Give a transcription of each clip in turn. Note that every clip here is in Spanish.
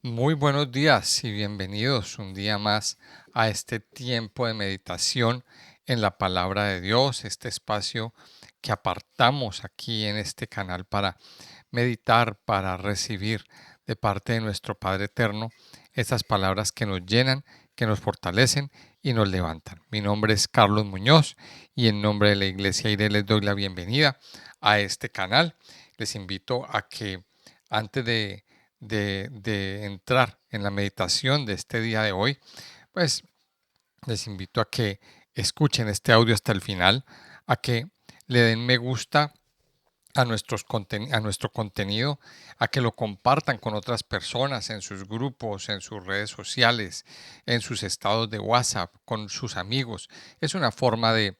Muy buenos días y bienvenidos un día más a este tiempo de meditación en la palabra de Dios, este espacio que apartamos aquí en este canal para meditar, para recibir de parte de nuestro Padre Eterno estas palabras que nos llenan, que nos fortalecen y nos levantan. Mi nombre es Carlos Muñoz y en nombre de la Iglesia IRE les doy la bienvenida a este canal. Les invito a que antes de entrar en la meditación de este día de hoy, pues les invito a que escuchen este audio hasta el final, a que le den me gusta a nuestro contenido, a que lo compartan con otras personas en sus grupos, en sus redes sociales, en sus estados de WhatsApp, con sus amigos. Es una forma de,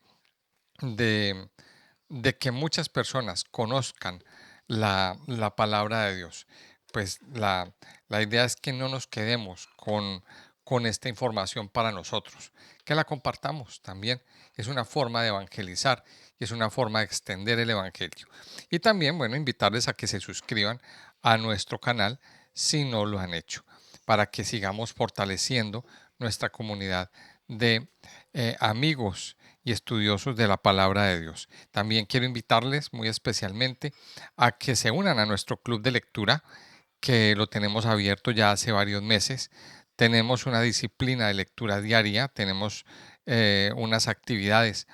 de que muchas personas conozcan la palabra de Dios. Pues la idea es que no nos quedemos con esta información para nosotros, que la compartamos también. Es una forma de evangelizar y es una forma de extender el evangelio. Y también, bueno, invitarles a que se suscriban a nuestro canal si no lo han hecho, para que sigamos fortaleciendo nuestra comunidad de amigos y estudiosos de la palabra de Dios. También quiero invitarles muy especialmente a que se unan a nuestro club de lectura, que lo tenemos abierto ya hace varios meses. Tenemos una disciplina de lectura diaria, tenemos unas actividades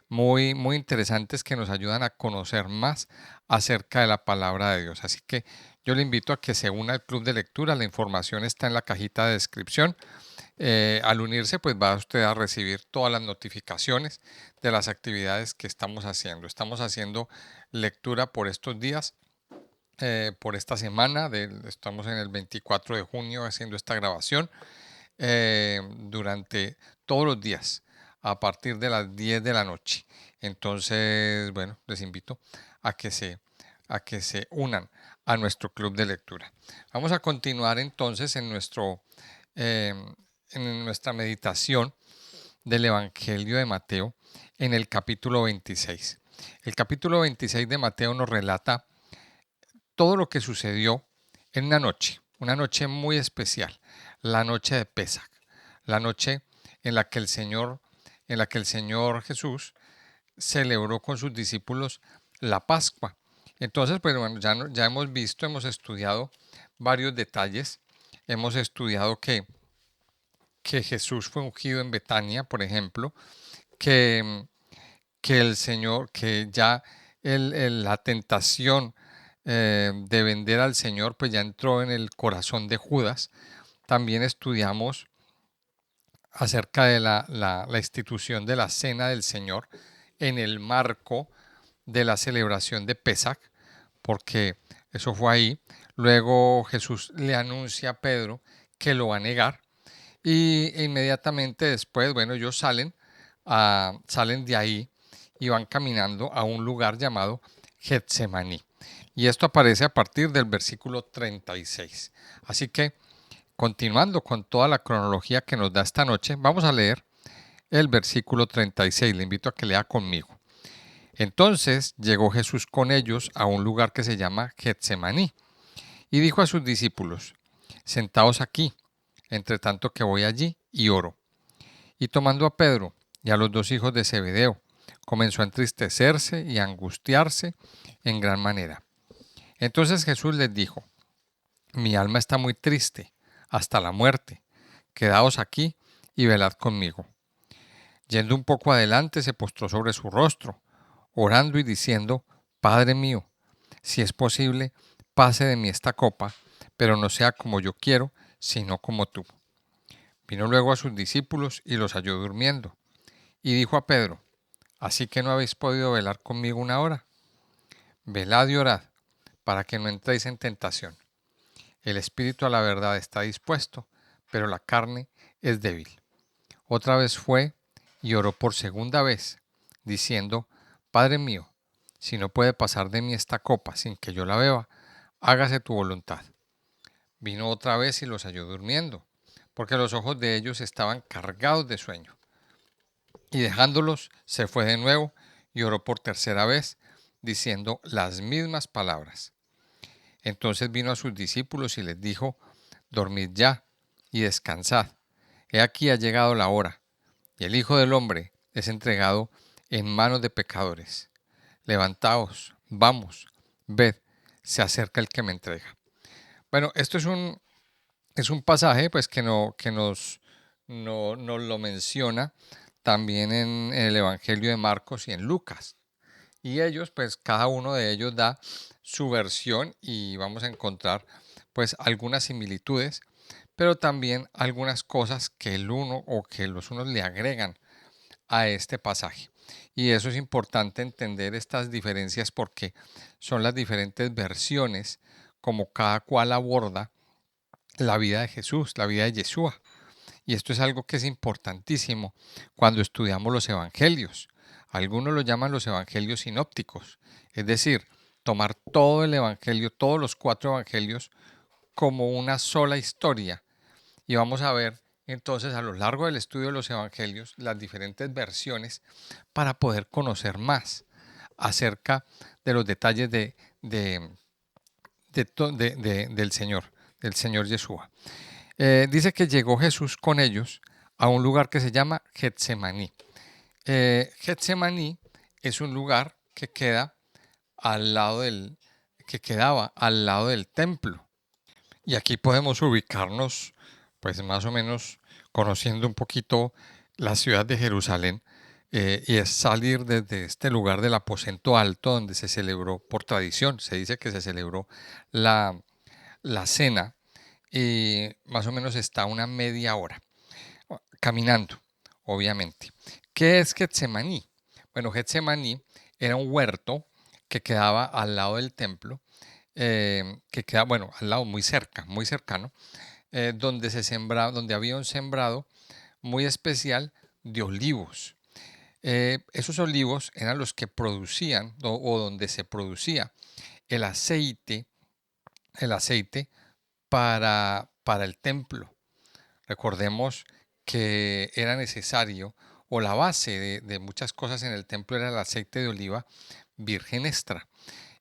muy interesantes que nos ayudan a conocer más acerca de la palabra de Dios. Así que yo le invito a que se una al club de lectura. La información está en la cajita de descripción. Al unirse, pues va usted a recibir todas las notificaciones de las actividades que estamos haciendo. Estamos haciendo lectura por estos días, por esta semana. Estamos en el 24 de junio haciendo esta grabación durante todos los días a partir de las 10 de la noche. Entonces, bueno, les invito a a que se unan a nuestro club de lectura. Vamos a continuar entonces eh, en nuestra meditación del Evangelio de Mateo en el capítulo 26. El capítulo 26 de Mateo nos relata todo lo que sucedió en una noche muy especial, la noche de Pesaj, la noche en la que el Señor Jesús celebró con sus discípulos la Pascua. Entonces, pues bueno, ya hemos visto, hemos estudiado varios detalles, hemos estudiado que Jesús fue ungido en Betania, por ejemplo, que, que el Señor, que ya la tentación de vender al Señor, pues ya entró en el corazón de Judas. También estudiamos acerca de la institución de la Cena del Señor en el marco de la celebración de Pesach, porque eso fue ahí. Luego Jesús le anuncia a Pedro que lo va a negar y inmediatamente después, bueno, ellos salen de ahí y van caminando a un lugar llamado Getsemaní. Y esto aparece a partir del versículo 36. Así que, continuando con toda la cronología que nos da esta noche, vamos a leer el versículo 36. Le invito a que lea conmigo. Entonces llegó Jesús con ellos a un lugar que se llama Getsemaní y dijo a sus discípulos, sentaos aquí, entre tanto que voy allí y oro. Y tomando a Pedro y a los dos hijos de Zebedeo, comenzó a entristecerse y a angustiarse en gran manera. Entonces Jesús les dijo, mi alma está muy triste, hasta la muerte. Quedaos aquí y velad conmigo. Yendo un poco adelante, se postró sobre su rostro, orando y diciendo, Padre mío, si es posible, pase de mí esta copa, pero no sea como yo quiero, sino como tú. Vino luego a sus discípulos y los halló durmiendo. Y dijo a Pedro, ¿así que no habéis podido velar conmigo una hora? Velad y orad, para que no entréis en tentación. El espíritu a la verdad está dispuesto, pero la carne es débil. Otra vez fue y oró por segunda vez, diciendo, Padre mío, si no puede pasar de mí esta copa sin que yo la beba, hágase tu voluntad. Vino otra vez y los halló durmiendo, porque los ojos de ellos estaban cargados de sueño. Y dejándolos, se fue de nuevo y oró por tercera vez, diciendo las mismas palabras. Entonces vino a sus discípulos y les dijo, dormid ya y descansad. He aquí ha llegado la hora, y el Hijo del Hombre es entregado en manos de pecadores. Levantaos, vamos, ved, se acerca el que me entrega. Bueno, esto es un pasaje pues que nos lo menciona también en el Evangelio de Marcos y en Lucas. Y ellos, pues cada uno de ellos da su versión y vamos a encontrar pues algunas similitudes, pero también algunas cosas que el uno o que los unos le agregan a este pasaje. Y eso es importante entender estas diferencias porque son las diferentes versiones como cada cual aborda la vida de Jesús, la vida de Yeshua. Y esto es algo que es importantísimo cuando estudiamos los evangelios. Algunos lo llaman los evangelios sinópticos, es decir, tomar todo el evangelio, todos los 4 evangelios como una sola historia. Y vamos a ver entonces a lo largo del estudio de los evangelios las diferentes versiones para poder conocer más acerca de los detalles del Señor Yeshua. Dice que llegó Jesús con ellos a un lugar que se llama Getsemaní. Getsemaní es un lugar que queda que quedaba al lado del templo. Y aquí podemos ubicarnos, pues más o menos conociendo un poquito la ciudad de Jerusalén, y es salir desde este lugar del aposento alto donde se celebró por tradición. Se dice que se celebró la, la cena y más o menos está una media hora caminando, obviamente. ¿Qué es Getsemaní? Bueno, Getsemaní era un huerto que quedaba al lado del templo, que queda, bueno, al lado, muy cerca, muy cercano, donde se sembraba, donde había un sembrado muy especial de olivos. Esos olivos eran los que producían o donde se producía el aceite, el aceite para el templo. Recordemos que era necesario, o la base de muchas cosas en el templo era el aceite de oliva virgen extra.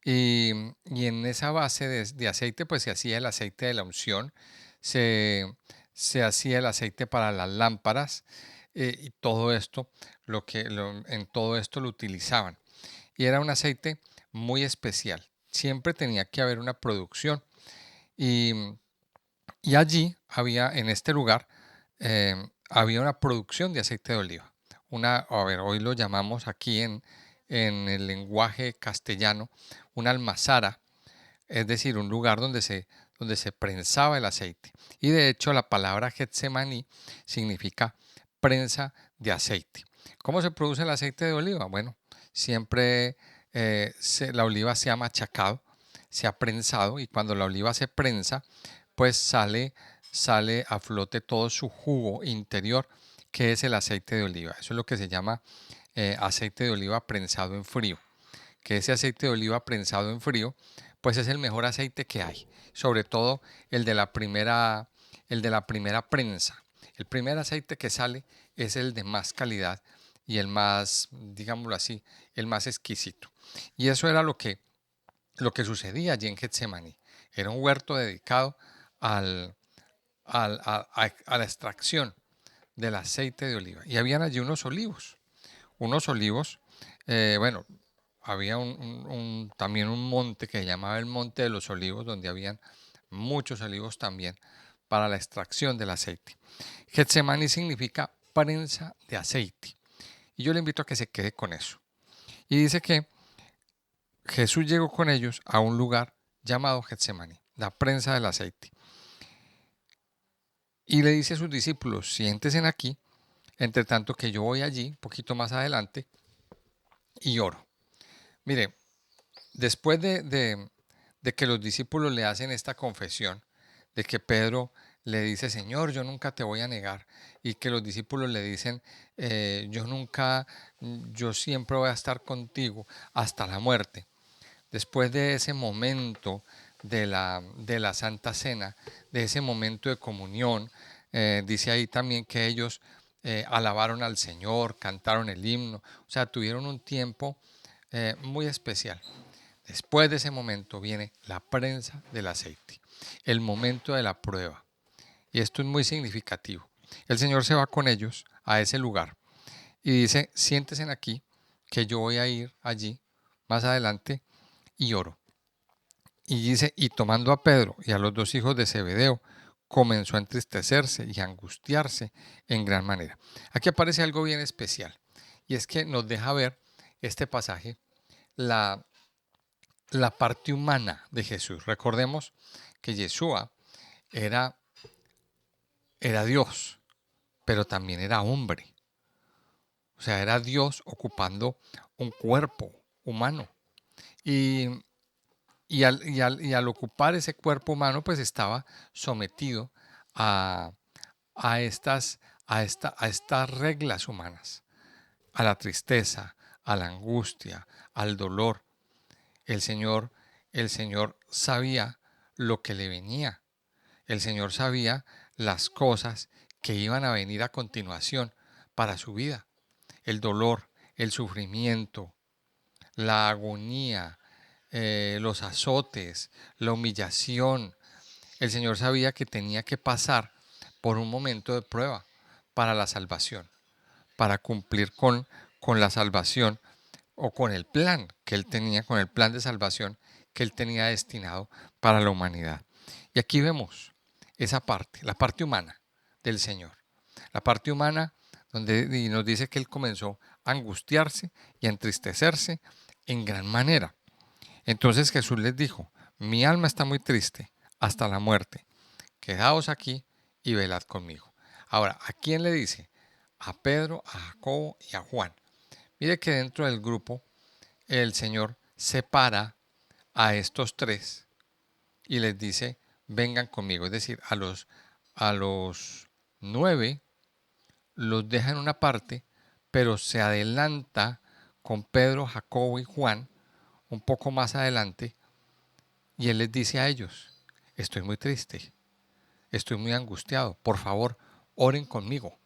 Y en esa base de aceite, pues se hacía el aceite de la unción, se, se hacía el aceite para las lámparas, y todo esto, en todo esto lo utilizaban. Y era un aceite muy especial. Siempre tenía que haber una producción. Y, y allí había, en este lugar, había una producción de aceite de oliva. A ver, hoy lo llamamos aquí en el lenguaje castellano, una almazara, es decir, un lugar donde se prensaba el aceite. Y de hecho la palabra Getsemaní significa prensa de aceite. ¿Cómo se produce el aceite de oliva? Bueno, siempre la oliva se ha machacado, se ha prensado y cuando la oliva se prensa, pues sale a flote todo su jugo interior, que es el aceite de oliva. Eso es lo que se llama aceite de oliva prensado en frío. Que ese aceite de oliva prensado en frío, pues es el mejor aceite que hay. Sobre todo el de la primera prensa. El primer aceite que sale es el de más calidad y el más, digámoslo así, el más exquisito. Y eso era lo que sucedía allí en Getsemaní. Era un huerto dedicado al, a la extracción del aceite de oliva. Y habían allí unos olivos, bueno, había también un monte que se llamaba el Monte de los Olivos, donde habían muchos olivos también para la extracción del aceite. Getsemaní significa prensa de aceite. Y yo le invito a que se quede con eso. Y dice que Jesús llegó con ellos a un lugar llamado Getsemaní, la prensa del aceite. Y le dice a sus discípulos, siéntense aquí, entre tanto que yo voy allí, un poquito más adelante, y oro. Mire, después de que los discípulos le hacen esta confesión, de que Pedro le dice, Señor, yo nunca te voy a negar, y que los discípulos le dicen, yo siempre voy a estar contigo hasta la muerte. Después de ese momento de la Santa Cena, de ese momento de comunión, dice ahí también que ellos alabaron al Señor, cantaron el himno, o sea, tuvieron un tiempo muy especial. Después de ese momento viene la prensa del aceite, el momento de la prueba. Y esto es muy significativo. El Señor se va con ellos a ese lugar y dice, siéntense aquí, que yo voy a ir allí más adelante y oro. Y dice, y tomando a Pedro y a los dos hijos de Zebedeo, comenzó a entristecerse y a angustiarse en gran manera. Aquí aparece algo bien especial, y es que nos deja ver este pasaje la, la parte humana de Jesús. Recordemos que Yeshua era, era Dios, pero también era hombre. O sea, era Dios ocupando un cuerpo humano. Y, y al ocupar ese cuerpo humano, pues estaba sometido a, a estas, a estas reglas humanas, a la tristeza, a la angustia, al dolor. El Señor, el Señor sabía lo que le venía. El Señor sabía las cosas que iban a venir a continuación para su vida. El dolor, el sufrimiento, la agonía, los azotes, la humillación. El Señor sabía que tenía que pasar por un momento de prueba para la salvación, para cumplir con la salvación o con el plan que Él tenía, con el plan de salvación que Él tenía destinado para la humanidad. Y aquí vemos esa parte, la parte humana del Señor. La parte humana donde nos dice que Él comenzó a angustiarse y a entristecerse en gran manera. Entonces Jesús les dijo, mi alma está muy triste hasta la muerte. Quedaos aquí y velad conmigo. Ahora, ¿a quién le dice? A Pedro, a Jacobo y a Juan. Mire que dentro del grupo el Señor separa a estos tres y les dice, vengan conmigo. Es decir, a los 9 los deja en una parte, pero se adelanta con Pedro, Jacobo y Juan un poco más adelante y Él les dice a ellos, estoy muy triste, estoy muy angustiado, por favor, oren conmigo.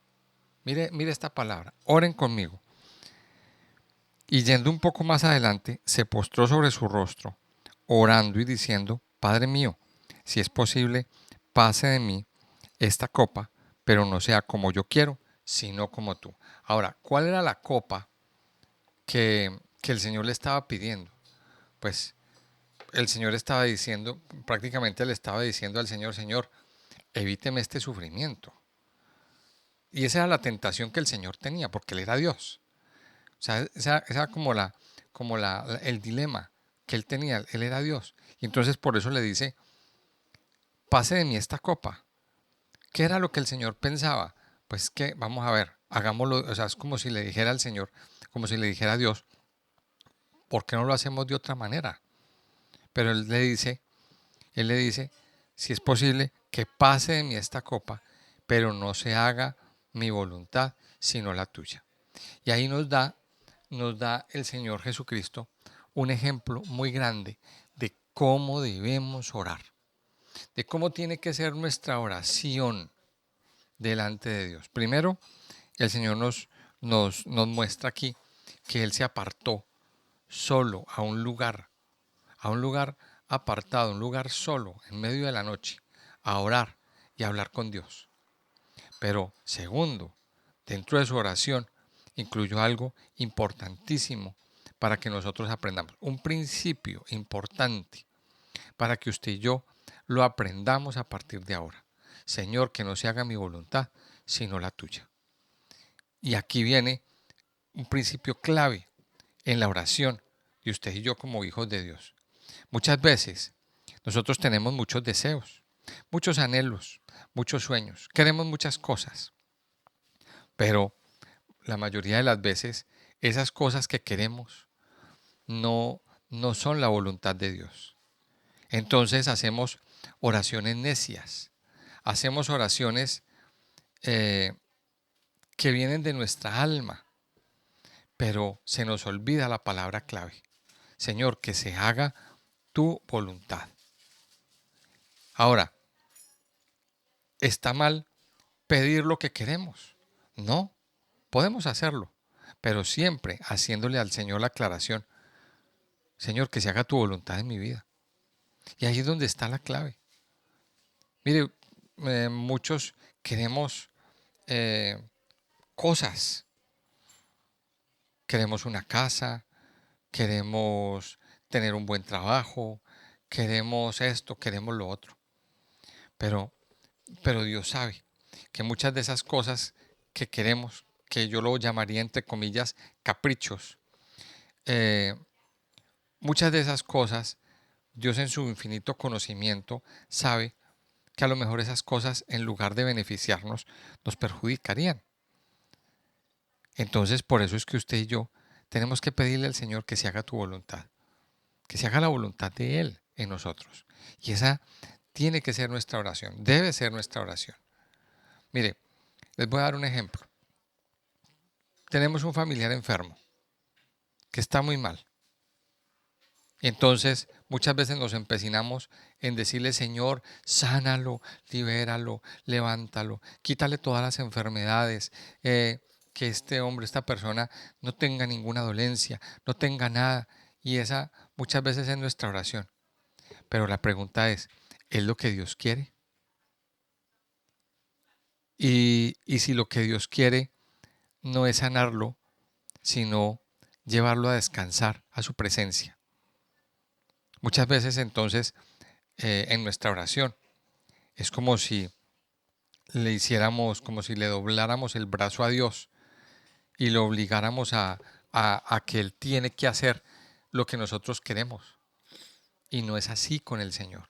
Mire esta palabra, oren conmigo. Y yendo un poco más adelante, se postró sobre su rostro, orando y diciendo, Padre mío, si es posible, pase de mí esta copa, pero no sea como yo quiero, sino como tú. Ahora, ¿cuál era la copa que el Señor le estaba pidiendo? Pues el Señor estaba diciendo, prácticamente le estaba diciendo al Señor, Señor, evíteme este sufrimiento. Y esa era la tentación que el Señor tenía, porque Él era Dios. O sea, esa era como el dilema que Él tenía. Él era Dios. Y entonces por eso le dice, pase de mí esta copa. ¿Qué era lo que el Señor pensaba? Pues que, vamos a ver, hagámoslo, o sea, es como si le dijera al Señor, como si le dijera a Dios, ¿por qué no lo hacemos de otra manera? Pero Él le dice, si es posible, que pase de mí esta copa, pero no se haga mi voluntad, sino la tuya. Y ahí nos da el Señor Jesucristo un ejemplo muy grande de cómo debemos orar, de cómo tiene que ser nuestra oración delante de Dios. Primero, el Señor nos muestra aquí que Él se apartó solo a un lugar apartado, un lugar solo, en medio de la noche, a orar y a hablar con Dios. Pero segundo, dentro de su oración, incluyó algo importantísimo para que nosotros aprendamos. Un principio importante para que usted y yo lo aprendamos a partir de ahora. Señor, que no se haga mi voluntad, sino la tuya. Y aquí viene un principio clave en la oración de usted y yo como hijos de Dios. Muchas veces nosotros tenemos muchos deseos, muchos anhelos, muchos sueños, queremos muchas cosas, pero la mayoría de las veces esas cosas que queremos no son la voluntad de Dios. Entonces hacemos oraciones necias, hacemos oraciones eh, que vienen de nuestra alma, pero se nos olvida la palabra clave. Señor, que se haga tu voluntad. Ahora, ¿está mal pedir lo que queremos? No, podemos hacerlo, pero siempre haciéndole al Señor la aclaración, Señor, que se haga tu voluntad en mi vida. Y ahí es donde está la clave. Mire, muchos queremos cosas. Queremos una casa, queremos tener un buen trabajo, queremos esto, queremos lo otro. Pero, pero Dios sabe que muchas de esas cosas que queremos, que yo lo llamaría entre comillas caprichos, eh, muchas de esas cosas, Dios en su infinito conocimiento sabe que a lo mejor esas cosas en lugar de beneficiarnos nos perjudicarían. Entonces por eso es que usted y yo tenemos que pedirle al Señor que se haga tu voluntad, que se haga la voluntad de Él en nosotros. Y esa tiene que ser nuestra oración, debe ser nuestra oración. Mire, les voy a dar un ejemplo. Tenemos un familiar enfermo que está muy mal. Entonces, muchas veces nos empecinamos en decirle, Señor, sánalo, libéralo, levántalo, quítale todas las enfermedades, que este hombre, esta persona no tenga ninguna dolencia, no tenga nada. Y esa muchas veces es nuestra oración. Pero la pregunta ¿es lo que Dios quiere? Y si lo que Dios quiere no es sanarlo, sino llevarlo a descansar a su presencia. Muchas veces entonces en nuestra oración es como si le hiciéramos, como si le dobláramos el brazo a Dios y lo obligáramos a que Él tiene que hacer lo que nosotros queremos. Y no es así con el Señor.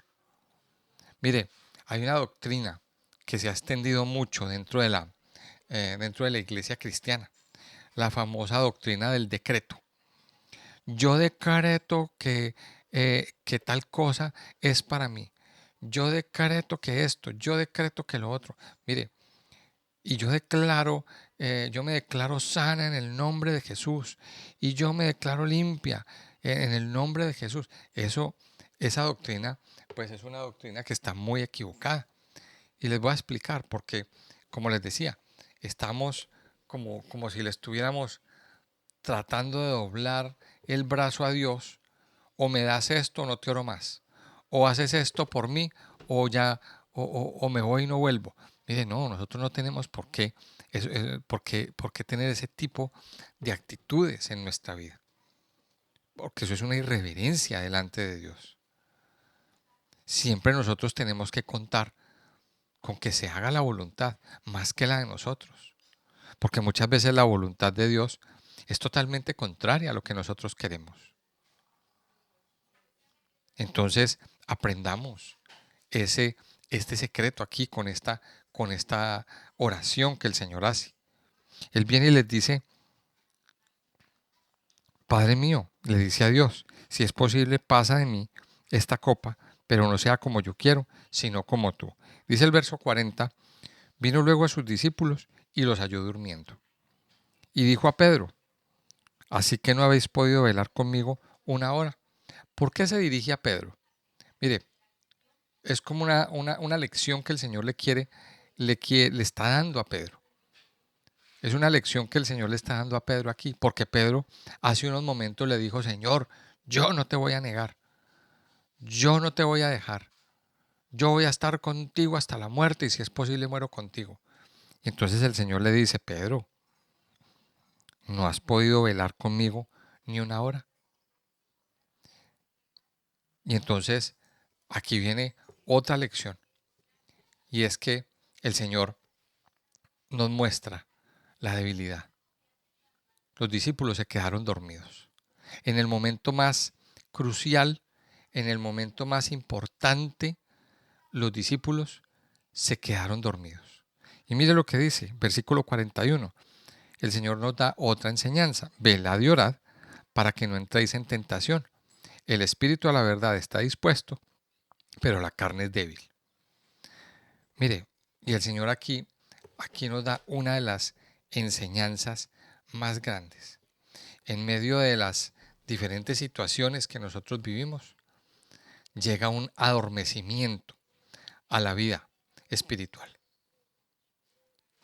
Mire, hay una doctrina que se ha extendido mucho dentro de la iglesia cristiana, la famosa doctrina del decreto. Yo decreto que tal cosa es para mí. Yo decreto que esto, yo decreto que lo otro. Mire, y yo me declaro sana en el nombre de Jesús. Y yo me declaro limpia en el nombre de Jesús. Esa doctrina, pues es una doctrina que está muy equivocada. Y les voy a explicar porque, como les decía, estamos como si le estuviéramos tratando de doblar el brazo a Dios, o me das esto o no te oro más, o haces esto por mí o ya o me voy y no vuelvo. Mire, no, nosotros no tenemos por qué tener ese tipo de actitudes en nuestra vida, porque eso es una irreverencia delante de Dios. Siempre nosotros tenemos que contar con que se haga la voluntad más que la de nosotros, porque muchas veces la voluntad de Dios es totalmente contraria a lo que nosotros queremos. Entonces, aprendamos este secreto aquí con esta oración que el Señor hace. Él viene y les dice, Padre mío, le dice a Dios, si es posible, pasa de mí esta copa, pero no sea como yo quiero, sino como tú. Dice el verso 40, vino luego a sus discípulos y los halló durmiendo. Y dijo a Pedro, así que no habéis podido velar conmigo una hora. ¿Por qué se dirige a Pedro? Mire, es como una lección que el Señor le está dando a Pedro. Es una lección que el Señor le está dando a Pedro aquí, porque Pedro hace unos momentos le dijo, Señor, yo no te voy a negar, yo no te voy a dejar, yo voy a estar contigo hasta la muerte y si es posible muero contigo. Y entonces el Señor le dice, Pedro, ¿no has podido velar conmigo ni una hora? Y entonces aquí viene otra lección, y es que el Señor nos muestra la debilidad. Los discípulos se quedaron dormidos. En el momento más crucial, en el momento más importante, los discípulos se quedaron dormidos. Y mire lo que dice, versículo 41. El Señor nos da otra enseñanza. Velad y orad para que no entréis en tentación. El espíritu a la verdad está dispuesto, pero la carne es débil. Mire, y el Señor aquí nos da una de las enseñanzas más grandes. En medio de las diferentes situaciones que nosotros vivimos, llega un adormecimiento a la vida espiritual.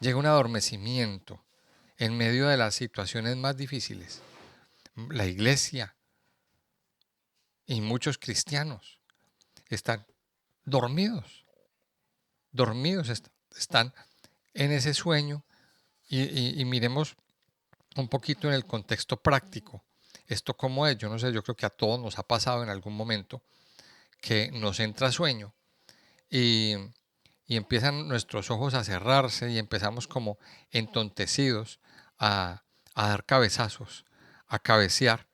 Llega un adormecimiento en medio de las situaciones más difíciles. La iglesia y muchos cristianos están dormidos, dormidos, están en ese sueño y miremos un poquito en el contexto práctico. Esto cómo es, yo no sé, yo creo que a todos nos ha pasado en algún momento que nos entra sueño y, y empiezan nuestros ojos a cerrarse y empezamos como entontecidos a dar cabezazos, a cabecear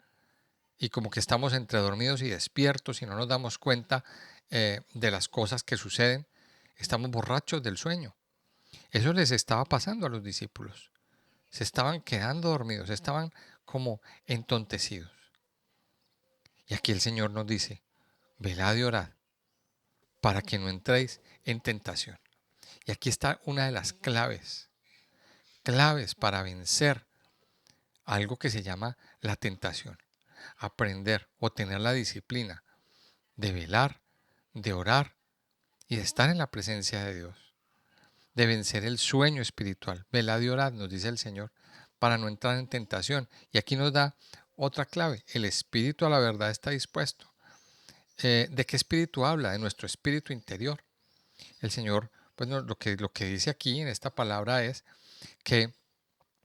y como que estamos entre dormidos y despiertos y no nos damos cuenta de las cosas que suceden. Estamos borrachos del sueño. Eso les estaba pasando a los discípulos. Se estaban quedando dormidos, estaban como entontecidos. Y aquí el Señor nos dice, velad y orad para que no entréis en tentación. Y aquí está una de las claves para vencer algo que se llama la tentación. Aprender o tener la disciplina de velar, de orar y de estar en la presencia de Dios. De vencer el sueño espiritual. Velad y orad, nos dice el Señor, para no entrar en tentación. Y aquí nos da otra clave. El espíritu a la verdad está dispuesto. ¿De qué espíritu habla? De nuestro espíritu interior. El Señor, pues lo que dice aquí en esta palabra es que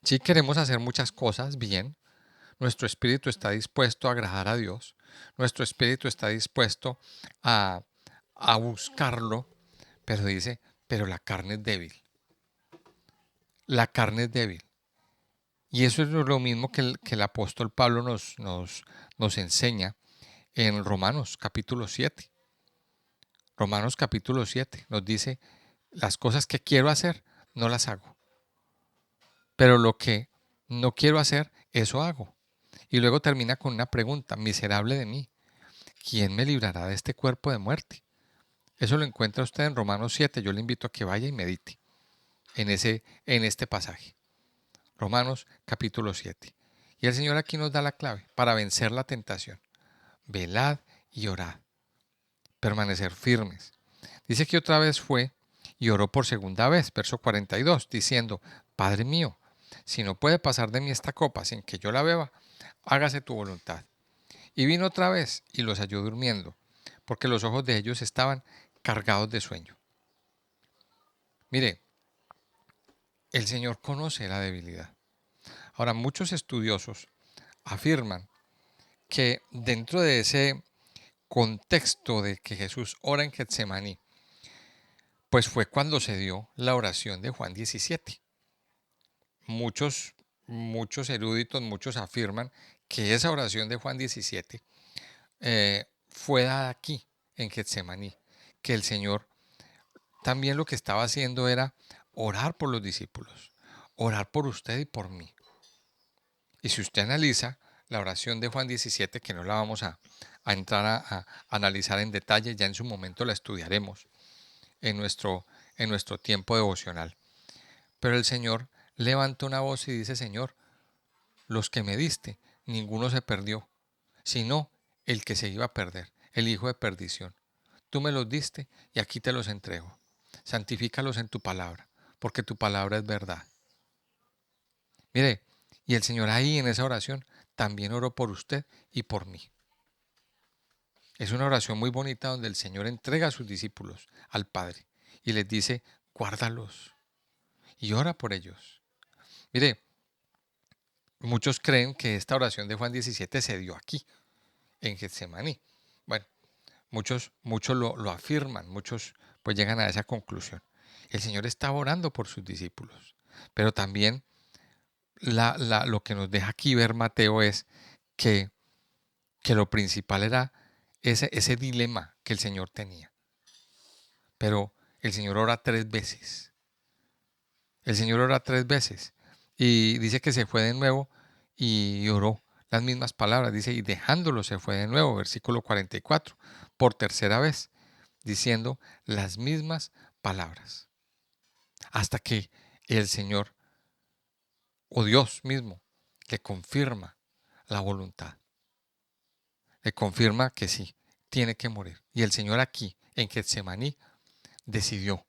si queremos hacer muchas cosas bien, nuestro espíritu está dispuesto a agradar a Dios, nuestro espíritu está dispuesto a, a buscarlo, pero dice, pero la carne es débil. La carne es débil. Y eso es lo mismo que el apóstol Pablo nos enseña en Romanos capítulo 7. Romanos capítulo 7 nos dice, las cosas que quiero hacer, no las hago. Pero lo que no quiero hacer, eso hago. Y luego termina con una pregunta, miserable de mí, ¿quién me librará de este cuerpo de muerte? Eso lo encuentra usted en Romanos 7. Yo le invito a que vaya y medite en este pasaje. Romanos capítulo 7. Y el Señor aquí nos da la clave para vencer la tentación. Velad y orad. Permanecer firmes. Dice que otra vez fue y oró por segunda vez, verso 42, diciendo, Padre mío, si no puede pasar de mí esta copa sin que yo la beba, hágase tu voluntad. Y vino otra vez y los halló durmiendo, porque los ojos de ellos estaban cargados de sueño. Mire, el Señor conoce la debilidad. Ahora, muchos estudiosos afirman que dentro de ese contexto de que Jesús ora en Getsemaní, pues fue cuando se dio la oración de Juan 17. Muchos eruditos, muchos afirman que esa oración de Juan 17 fue dada aquí, en Getsemaní, que el Señor también lo que estaba haciendo era orar por los discípulos, orar por usted y por mí. Y si usted analiza la oración de Juan 17, que no la vamos a entrar a analizar en detalle, ya en su momento la estudiaremos en nuestro tiempo devocional. Pero el Señor levanta una voz y dice, Señor, los que me diste, ninguno se perdió, sino el que se iba a perder, el hijo de perdición. Tú me los diste y aquí te los entrego. Santifícalos en tu palabra, porque tu palabra es verdad. Mire, y el Señor ahí en esa oración también oró por usted y por mí. Es una oración muy bonita donde el Señor entrega a sus discípulos al Padre y les dice, guárdalos y ora por ellos. Mire, muchos creen que esta oración de Juan 17 se dio aquí, en Getsemaní. Bueno, muchos lo afirman, muchos pues llegan a esa conclusión. El Señor estaba orando por sus discípulos, pero también lo que nos deja aquí ver Mateo es que, que lo principal era ese dilema que el Señor tenía. Pero el Señor ora 3 veces. El Señor ora 3 veces. Y dice que se fue de nuevo y oró las mismas palabras. Dice, y dejándolo se fue de nuevo, versículo 44, por tercera vez, diciendo las mismas palabras. Hasta que el Señor, o Dios mismo, le confirma la voluntad. Le confirma que sí, tiene que morir. Y el Señor aquí, en Getsemaní, decidió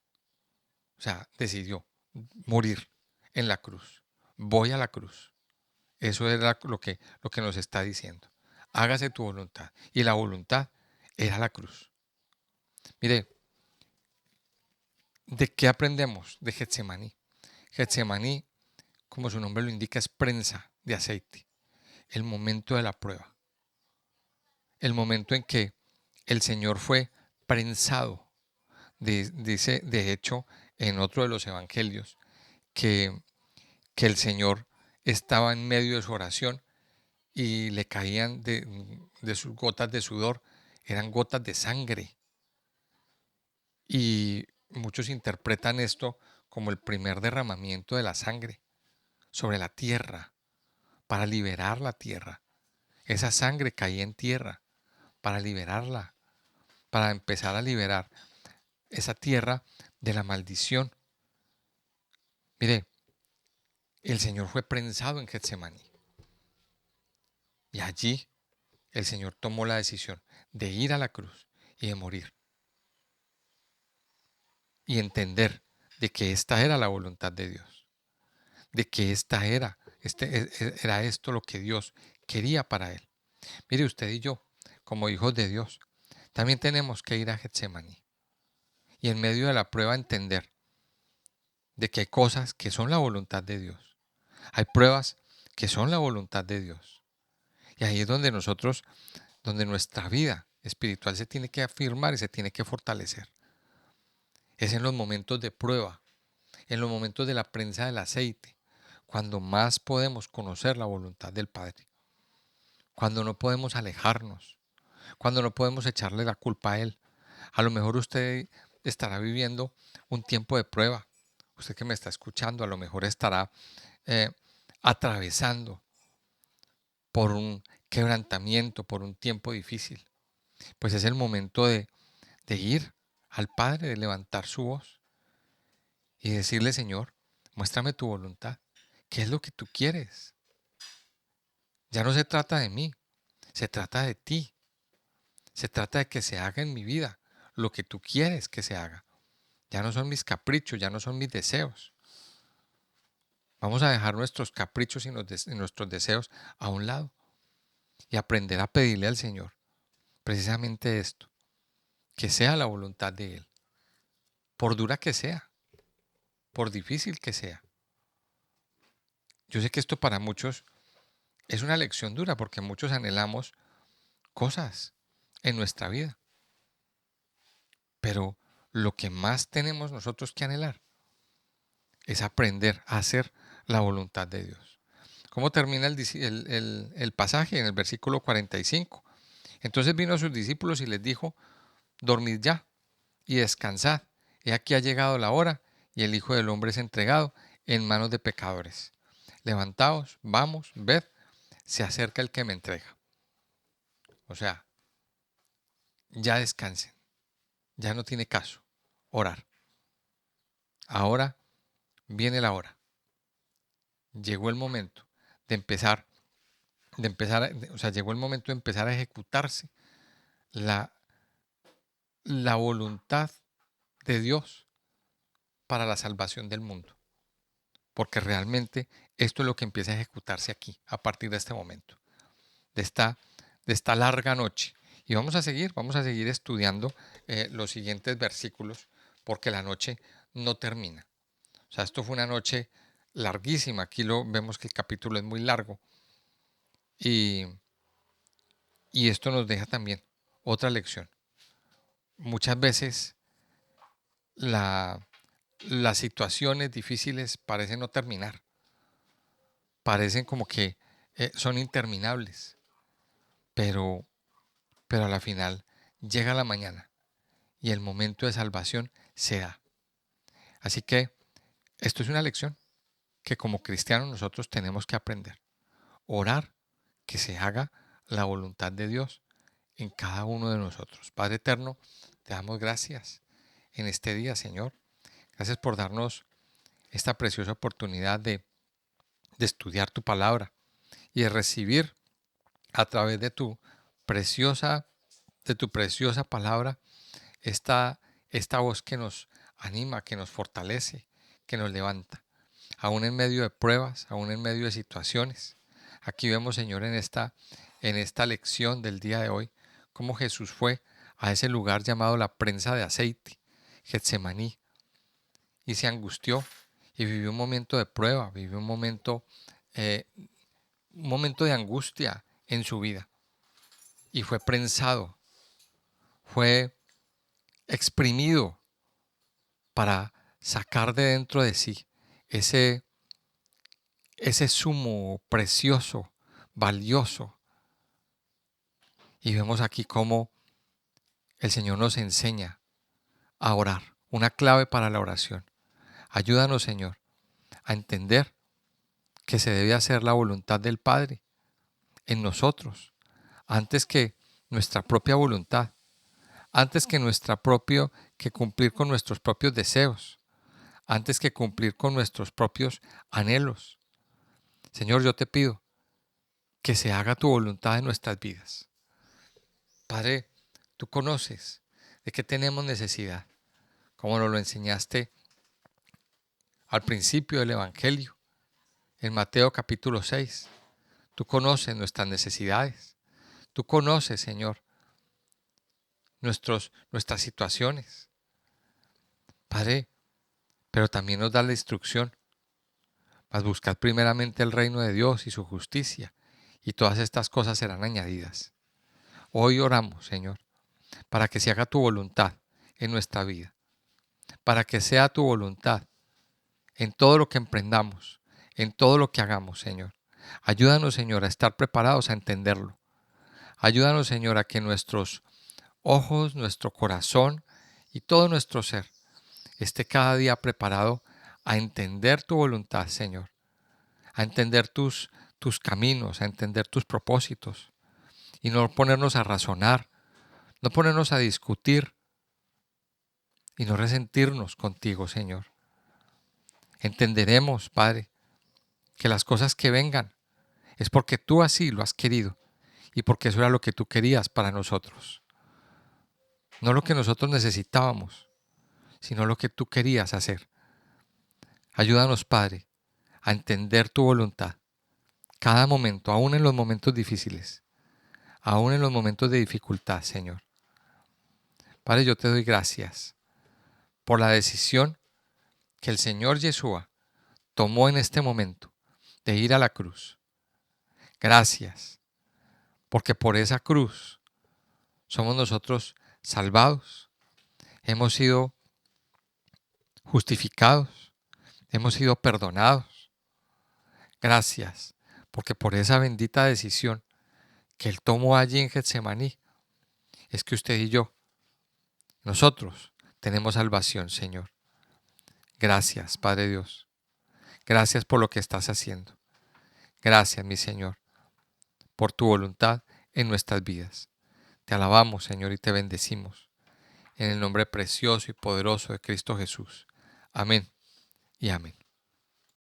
morir en la cruz. Voy a la cruz. Eso es lo que nos está diciendo. Hágase tu voluntad. Y la voluntad era la cruz. Mire, ¿De qué aprendemos de Getsemaní? Getsemaní, como su nombre lo indica, es prensa de aceite. El momento de la prueba. El momento en que el Señor fue prensado. Dice, de hecho, en otro de los evangelios, que el Señor estaba en medio de su oración y le caían de sus gotas de sudor, eran gotas de sangre. Y muchos interpretan esto como el primer derramamiento de la sangre sobre la tierra, para liberar la tierra. Esa sangre caía en tierra para liberarla, para empezar a liberar esa tierra de la maldición. Mire, el Señor fue prensado en Getsemaní. Y allí el Señor tomó la decisión de ir a la cruz y de morir. Y entender de que esta era la voluntad de Dios. De que era esto lo que Dios quería para él. Mire, usted y yo, como hijos de Dios, también tenemos que ir a Getsemaní. Y en medio de la prueba entender de que hay cosas que son la voluntad de Dios. Hay pruebas que son la voluntad de Dios. Y ahí es donde donde nuestra vida espiritual se tiene que afirmar y se tiene que fortalecer. Es en los momentos de prueba, en los momentos de la prensa del aceite, cuando más podemos conocer la voluntad del Padre. Cuando no podemos alejarnos, cuando no podemos echarle la culpa a Él. A lo mejor usted estará viviendo un tiempo de prueba. Usted que me está escuchando, a lo mejor estará eh, atravesando por un quebrantamiento, por un tiempo difícil. Pues es el momento de ir al Padre, de levantar su voz y decirle: Señor, muéstrame tu voluntad. ¿Qué es lo que tú quieres? Ya no se trata de mí, se trata de ti. Se trata de que se haga en mi vida lo que tú quieres que se haga. Ya no son mis caprichos, ya no son mis deseos. Vamos a dejar nuestros caprichos y nuestros deseos a un lado y aprender a pedirle al Señor precisamente esto, que sea la voluntad de Él, por dura que sea, por difícil que sea. Yo sé que esto para muchos es una lección dura porque muchos anhelamos cosas en nuestra vida, pero lo que más tenemos nosotros que anhelar es aprender a hacer la voluntad de Dios. ¿Cómo termina el pasaje en el versículo 45? Entonces vino a sus discípulos y les dijo: dormid ya y descansad. He aquí ha llegado la hora y el Hijo del Hombre es entregado en manos de pecadores. Levantaos, vamos, ved, se acerca el que me entrega. O sea, ya descansen, ya no tiene caso orar. Ahora viene la hora. Llegó el momento de empezar, o sea, llegó el momento de empezar a ejecutarse la, la voluntad de Dios para la salvación del mundo. Porque realmente esto es lo que empieza a ejecutarse aquí, a partir de este momento, de esta, de esta larga noche. Y vamos a seguir estudiando los siguientes versículos, porque la noche no termina. O sea, esto fue una noche larguísima. Aquí vemos que el capítulo es muy largo. Y, y esto nos deja también otra lección. Muchas veces las situaciones difíciles parecen no terminar. Parecen como que son interminables. Pero, pero a la final llega la mañana y el momento de salvación se da. Así que esto es una lección que como cristianos nosotros tenemos que aprender. Orar que se haga la voluntad de Dios en cada uno de nosotros. Padre eterno, te damos gracias en este día, Señor. Gracias por darnos esta preciosa oportunidad de estudiar tu palabra y de recibir a través preciosa, de tu preciosa palabra esta voz que nos anima, que nos fortalece, que nos levanta, aún en medio de pruebas, aún en medio de situaciones. Aquí vemos, Señor, en esta lección del día de hoy, cómo Jesús fue a ese lugar llamado la prensa de aceite, Getsemaní, y se angustió y vivió un momento de prueba, vivió eh, un momento de angustia en su vida y fue prensado, fue exprimido para sacar de dentro de sí ese, ese zumo precioso, valioso. Y vemos aquí cómo el Señor nos enseña a orar, una clave para la oración. Ayúdanos, Señor, a entender que se debe hacer la voluntad del Padre en nosotros, antes que nuestra propia voluntad, antes que que cumplir con nuestros propios deseos, antes que cumplir con nuestros propios anhelos. Señor, yo te pido que se haga tu voluntad en nuestras vidas. Padre, tú conoces de qué tenemos necesidad, como nos lo enseñaste al principio del Evangelio, en Mateo capítulo 6. Tú conoces nuestras necesidades. Tú conoces, Señor, nuestras situaciones. Padre, pero también nos da la instrucción. Mas buscad primeramente el reino de Dios y su justicia, y todas estas cosas serán añadidas. Hoy oramos, Señor, para que se haga tu voluntad en nuestra vida, para que sea tu voluntad en todo lo que emprendamos, en todo lo que hagamos, Señor. Ayúdanos, Señor, a estar preparados a entenderlo. Ayúdanos, Señor, a que nuestros ojos, nuestro corazón y todo nuestro ser esté cada día preparado a entender tu voluntad, Señor, a entender tus caminos, a entender tus propósitos y no ponernos a razonar, no ponernos a discutir y no resentirnos contigo, Señor. Entenderemos, Padre, que las cosas que vengan es porque tú así lo has querido y porque eso era lo que tú querías para nosotros. No lo que nosotros necesitábamos, sino lo que tú querías hacer. Ayúdanos, Padre, a entender tu voluntad. Cada momento, aún en los momentos difíciles, aún en los momentos de dificultad, Señor. Padre, yo te doy gracias por la decisión que el Señor Yeshua tomó en este momento de ir a la cruz. Gracias, porque por esa cruz somos nosotros salvados, hemos sido justificados, hemos sido perdonados. Gracias, porque por esa bendita decisión que Él tomó allí en Getsemaní, es que usted y yo, nosotros, tenemos salvación, Señor. Gracias, Padre Dios. Gracias por lo que estás haciendo. Gracias, mi Señor, por tu voluntad en nuestras vidas. Te alabamos, Señor, y te bendecimos. En el nombre precioso y poderoso de Cristo Jesús. Amén y amén.